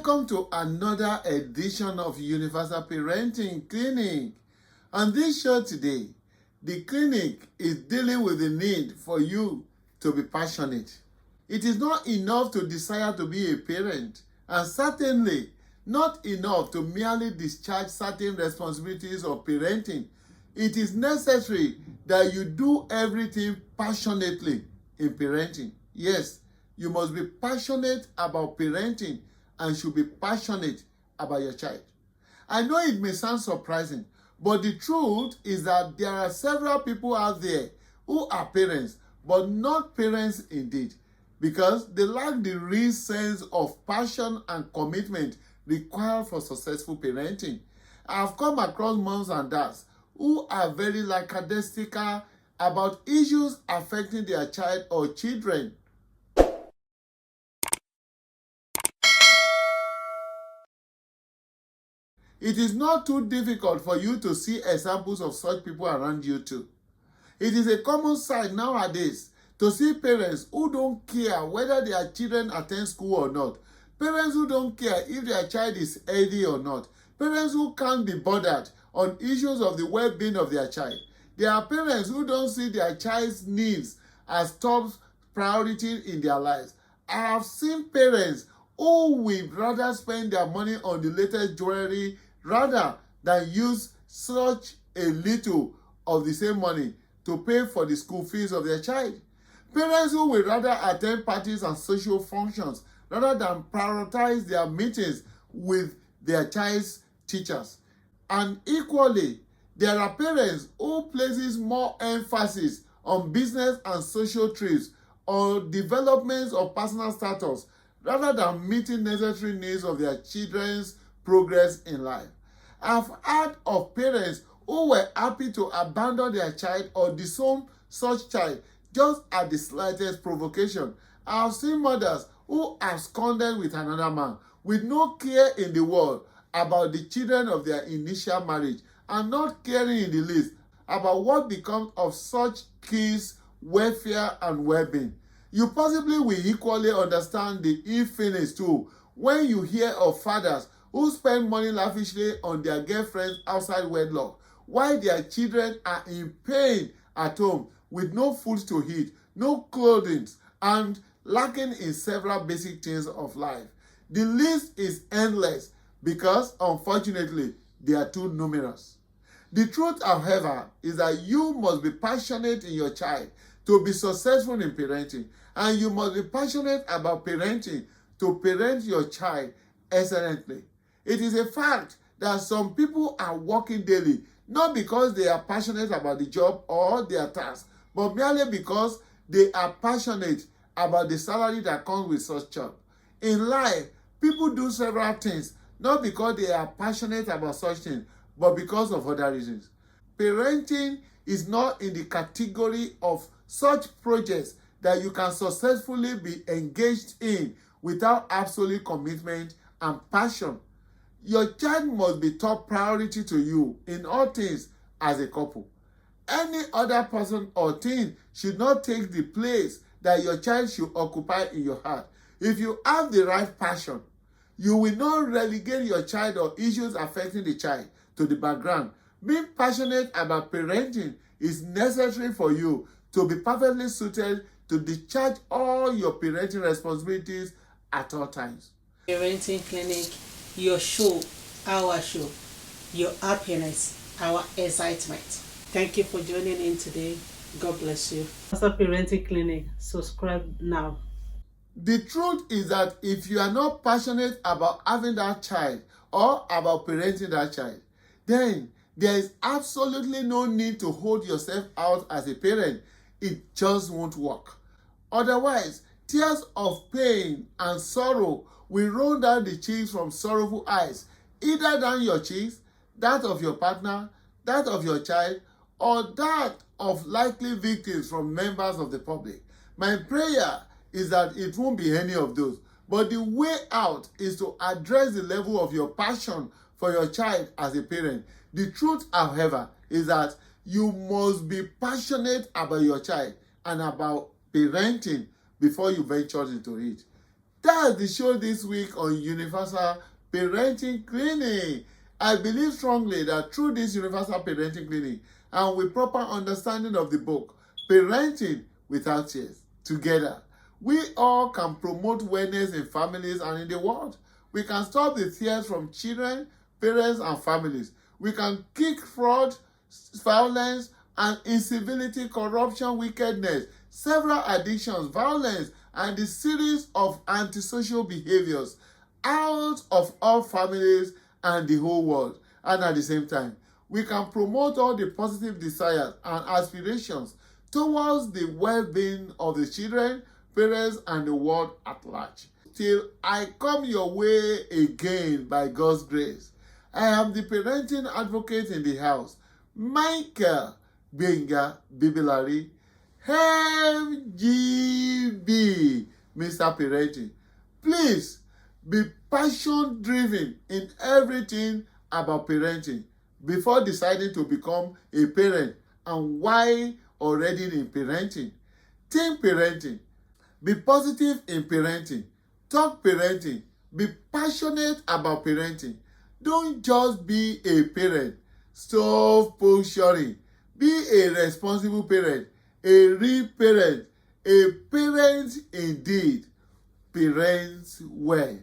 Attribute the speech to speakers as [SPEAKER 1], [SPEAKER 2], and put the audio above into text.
[SPEAKER 1] Welcome to another edition of Universal Parenting Clinic. On this show today, the clinic is dealing with the need for you to be passionate. It is not enough to desire to be a parent, and certainly not enough to merely discharge certain responsibilities of parenting. It is necessary that you do everything passionately in parenting. Yes, you must be passionate about parenting and should be passionate about your child. I know it may sound surprising, but the truth is that there are several people out there who are parents, but not parents indeed, because they lack the real sense of passion and commitment required for successful parenting. I've come across moms and dads who are very lackadaisical about issues affecting their child or children. It is not too difficult for you to see examples of such people around you too. It is a common sight nowadays to see parents who don't care whether their children attend school or not, parents who don't care if their child is healthy or not, parents who can't be bothered on issues of the well-being of their child. There are parents who don't see their child's needs as top priority in their lives. I have seen parents who will rather spend their money on the latest jewelry rather than use such a little of the same money to pay for the school fees of their child. Parents who will rather attend parties and social functions rather than prioritize their meetings with their child's teachers. And equally, there are parents who places more emphasis on business and social trips or developments of personal status rather than meeting necessary needs of their children's progress in life. I've heard of parents who were happy to abandon their child or disown such child just at the slightest provocation. I've seen mothers who absconded with another man with no care in the world about the children of their initial marriage and not caring in the least about what becomes of such kids' welfare and well-being. You possibly will equally understand the feelings too when you hear of fathers who spend money lavishly on their girlfriends outside wedlock while their children are in pain at home with no food to eat, no clothing, and lacking in several basic things of life. The list is endless because, unfortunately, they are too numerous. The truth, however, is that you must be passionate in your child to be successful in parenting, and you must be passionate about parenting to parent your child excellently. It is a fact that some people are working daily not because they are passionate about the job or their task, but merely because they are passionate about the salary that comes with such job. In life, people do several things not because they are passionate about such things, but because of other reasons. Parenting is not in the category of such projects that you can successfully be engaged in without absolute commitment and passion. Your child must be top priority to you in all things as a couple. Any other person or thing should not take the place that your child should occupy in your heart. If you have the right passion, you will not relegate your child or issues affecting the child to the background. Being passionate about parenting is necessary for you to be perfectly suited to discharge all your parenting responsibilities at all times.
[SPEAKER 2] Parenting Clinic, your show, our show, your happiness, our excitement. Thank you for joining in today. God bless you. Universal Parenting Clinic, subscribe now.
[SPEAKER 1] The truth is that if you are not passionate about having that child or about parenting that child, then there is absolutely no need to hold yourself out as a parent. It just won't work. Otherwise, tears of pain and sorrow will roll down the cheeks from sorrowful eyes, either down your cheeks, that of your partner, that of your child, or that of likely victims from members of the public. My prayer is that it won't be any of those. But the way out is to address the level of your passion for your child as a parent. The truth, however, is that you must be passionate about your child and about parenting before you venture into it. That's the show this week on Universal Parenting Clinic. I believe strongly that through this Universal Parenting Clinic and with proper understanding of the book, Parenting Without Tears, together, we all can promote wellness in families and in the world. We can stop the tears from children, parents, and families. We can kick fraud, violence, and incivility, corruption, wickedness, several addictions, violence, and the series of antisocial behaviors out of all families and the whole world. And at the same time, we can promote all the positive desires and aspirations towards the well-being of the children, parents, and the world at large. Till I come your way again by God's grace, I am the parenting advocate in the house, Michael Benga Bibilari, MGB, Mr. Parenting. Please be passion-driven in everything about parenting before deciding to become a parent and why already in parenting. Think parenting. Be positive in parenting. Talk parenting. Be passionate about parenting. Don't just be a parent. Stop posturing. Be a responsible parent, a real parent, a parent indeed. Parents well.